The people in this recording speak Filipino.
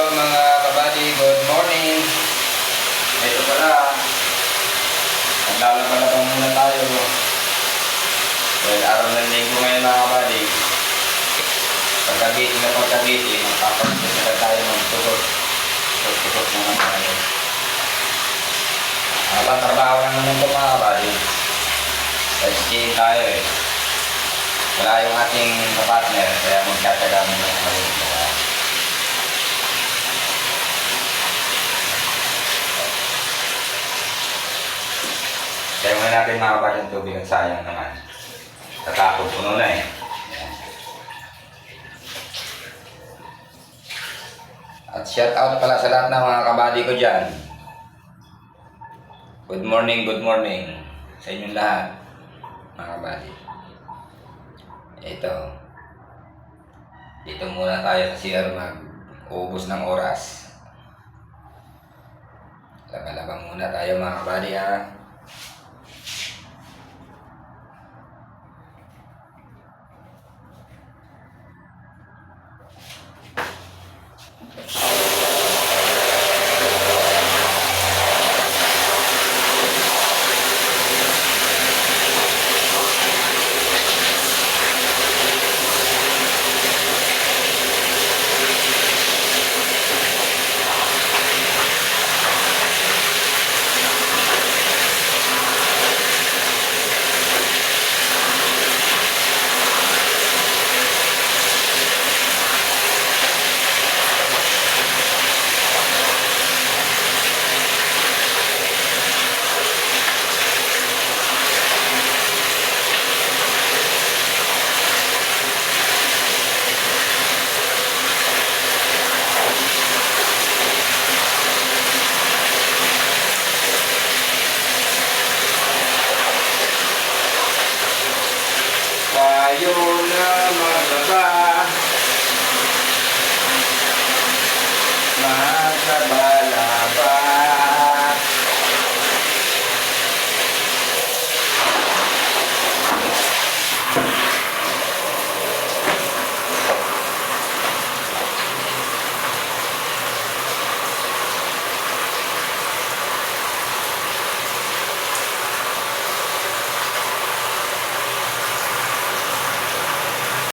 mga kabady, good morning. Ito pala, naglalaba-laba muna tayo. Dahil araw ng linggo ngayon mga kabady. Pagkagising na pagkagising, magpapagsis na tayo magtusot. Tusot muna tayo. Habang trabaho lang naman ito mga kabady. Skiing tayo eh. Wala yung ating partner, kaya magkataga muna yung malimit. Kaya muna natin makabas yung tubig at sayang naman. Tatapos puno na eh. At shout out pala sa lahat ng mga kabady ko dyan. Good morning sa inyong lahat mga kabady. Ito. Dito muna tayo sa CR mag-uubos ng oras. Laba-laba muna tayo mga kabady ha. Tayo na